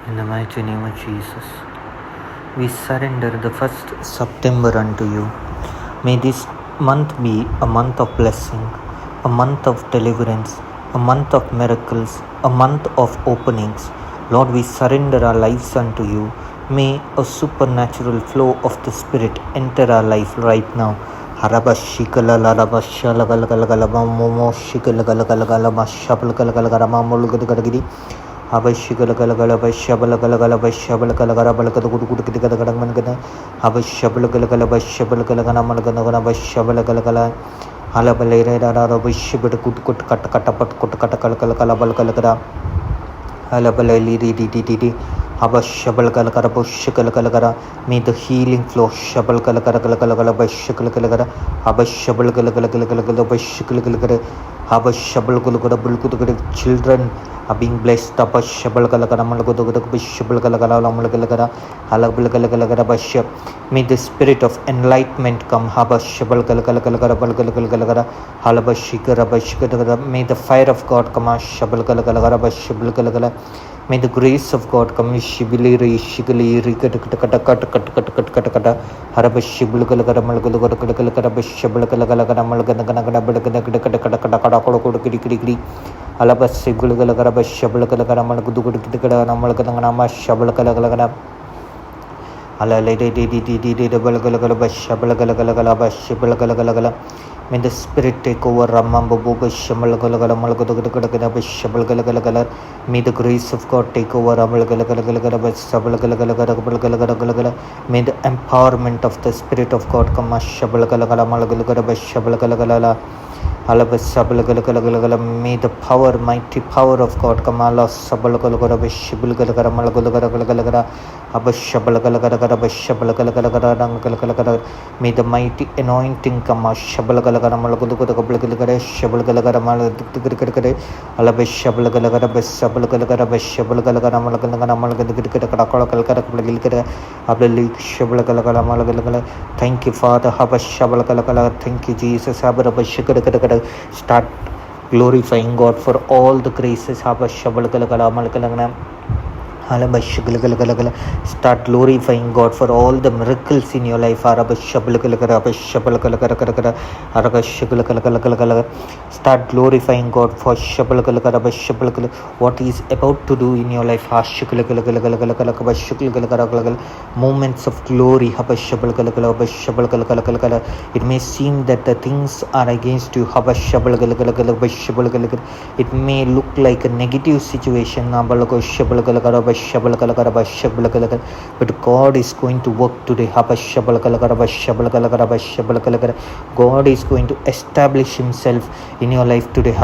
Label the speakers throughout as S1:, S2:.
S1: In the mighty name of Jesus, we surrender the 1st September unto you. May this month be a month of blessing, a month of deliverance, a month of miracles, a month of openings. Lord, we surrender our lives unto you. May a supernatural flow of the Spirit enter our life right now. May the healing flow. Children are being blessed. May the spirit of enlightenment come. May the fire of God come. May the grace of God come. May the Spirit take over. May the grace of God take over. May the empowerment of the Spirit of God come. May the power, mighty power of God come. May the mighty anointing come. Thank you, Father. Thank you, Jesus. Start glorifying God for all the graces. Start glorifying God for all the miracles in your life. Start glorifying God for what He is about to do in your life. Moments of glory. It may seem that the things are against you. It may look like a negative situation, but God is going to work today. God is going to establish Himself in your life today.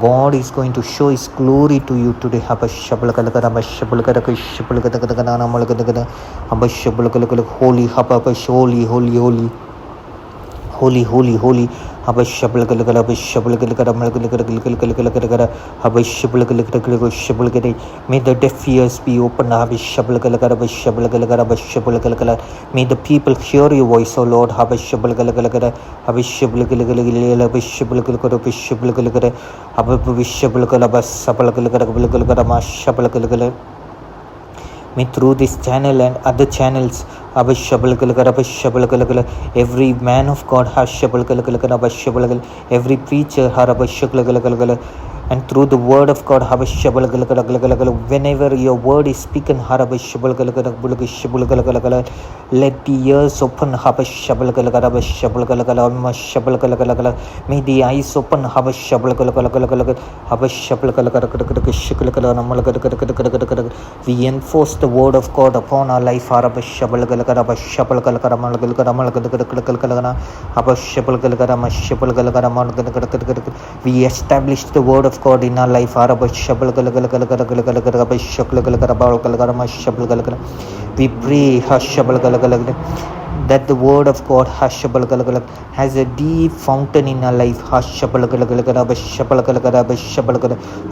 S1: God is going to show His glory to you today. Holy, holy, holy, holy. May the deaf ears be opened. May the people hear your voice, O Lord. May through this channel and other channels, every man of God, every preacher, and through the word of God, whenever your word is spoken, let the ears open. May the eyes open. We enforce the word of God upon our life. We establish the word of God in our life. We pray. that the word of God has a deep fountain in our life.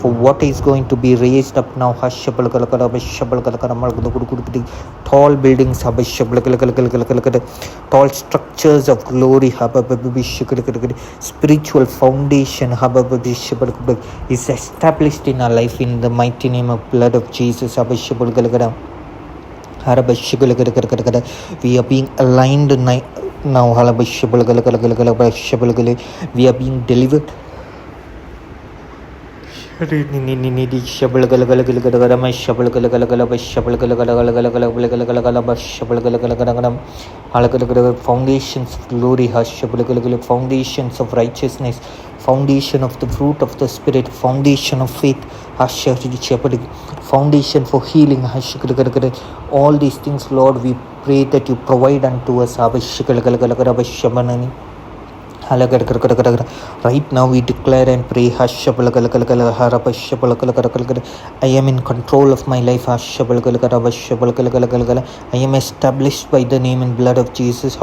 S1: For what is going to be raised up now. Tall buildings, tall structures of glory, spiritual foundation is established in our life in the mighty name of blood of Jesus. We are being aligned now. We are being delivered. Foundations of glory, foundations of righteousness, foundation of the fruit of the Spirit, foundation of faith, foundation for healing. All these things, Lord, we pray that you provide unto us. Right now we declare and pray, I am in control of my life. I am established by the name and blood of Jesus.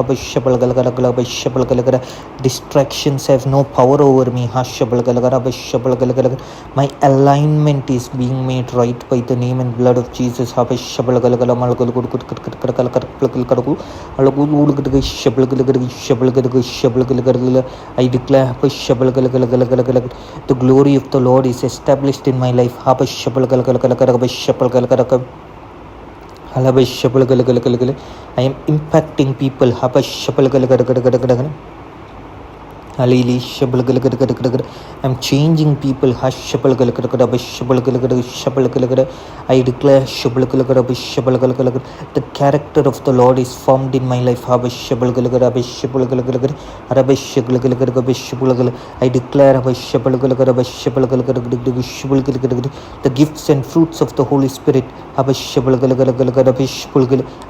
S1: Distractions have no power over me. My alignment is being made right by the name and blood of Jesus. I declare the glory of the Lord is established in my life. I am impacting people. I'm changing people. I declare the character of the Lord is formed in my life. I declare the gifts and fruits of the Holy Spirit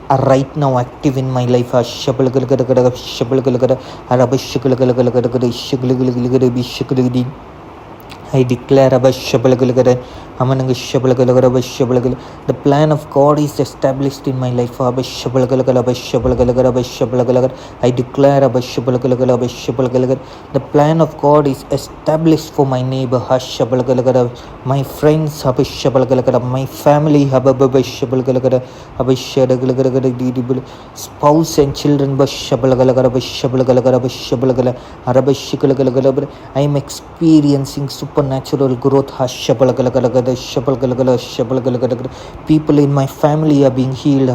S1: are right now active in my life. I declare the plan of God is established in my life. I declare the plan of God is established for my neighbor, my friends, my family, spouse and children. I am experiencing supernatural growth. People in my family are being healed.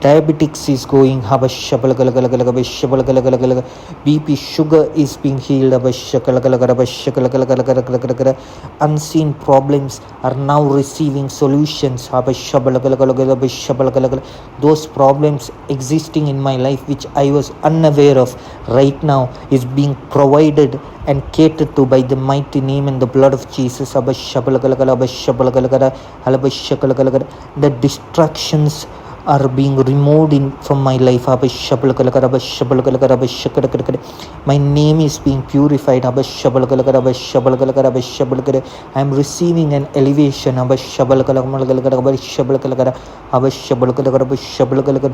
S1: Diabetics is going. BP, sugar is being healed. Unseen problems are now receiving solutions. Those problems existing in my life which I was unaware of, right now is being provided and catered to by the mighty name and the blood of Jesus. The distractions are being removed from my life. My name is being purified. I am receiving an elevation.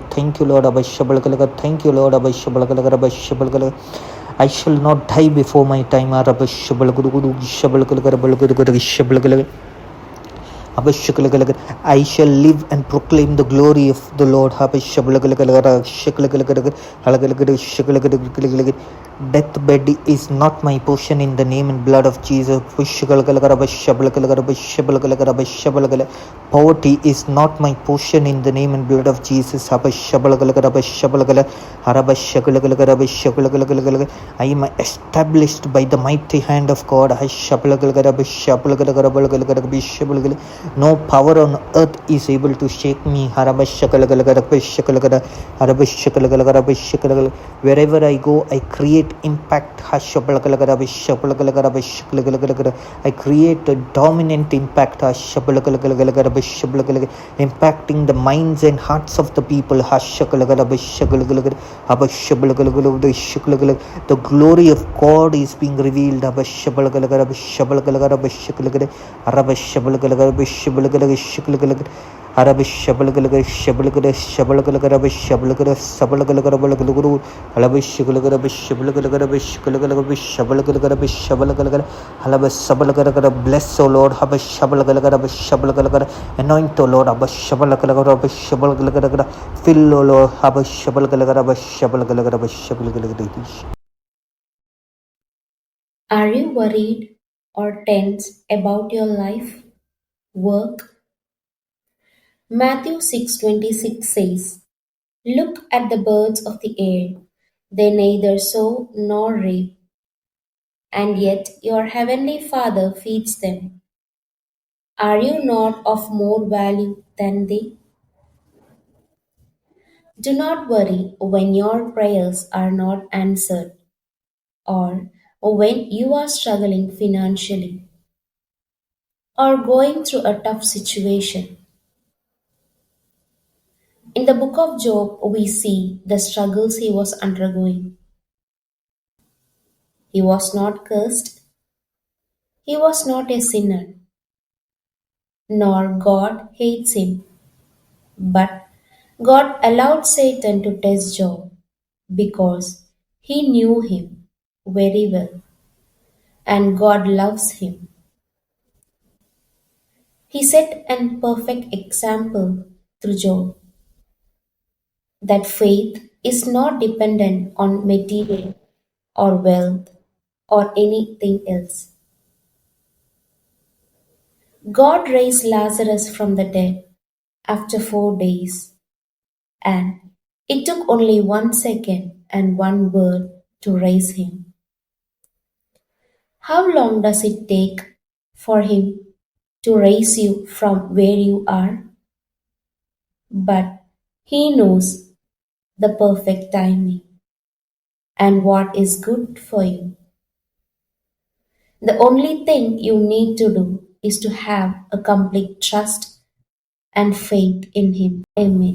S1: Thank you, Lord. Thank you, Lord. I shall not die before my time. I shall live and proclaim the glory of the Lord. Death bed is not my portion in the name and blood of Jesus. Poverty is not my portion in the name and blood of Jesus. I am established by the mighty hand of God. No power on earth is able to shake me. Wherever I go, I create impact. I create a dominant impact, impacting the minds and hearts of the people. The glory of God is being revealed. Arabic Shabalagalaga Shabalagada Shabalagalaga Shabalagada Sabalagalaga Alabish Shabalagalaga Shabalagalaga Shabalagalaga Halabas Sabalagalaga bless O Lord Habash Shabalagalaga Shabalagalaga anoint O Lord Abash Shabalagalaga Shabalagalaga fill O Lord Habash Shabalagalaga Shabalagalaga.
S2: Are you worried or tense about your life, work? Matthew 6:26 says, "Look at the birds of the air. They neither sow nor reap, and yet your heavenly Father feeds them. Are you not of more value than they?" Do not worry when your prayers are not answered or when you are struggling financially or going through a tough situation. In the book of Job, we see the struggles he was undergoing. He was not cursed, he was not a sinner, nor God hates him. But God allowed Satan to test Job because he knew him very well and God loves him. He set an perfect example through Job that faith is not dependent on material or wealth or anything else. God raised Lazarus from the dead after 4 days, and it took only 1 second and one word to raise him. How long does it take for him to raise you from where you are? But he knows the perfect timing and what is good for you. The only thing you need to do is to have a complete trust and faith in him. Amen.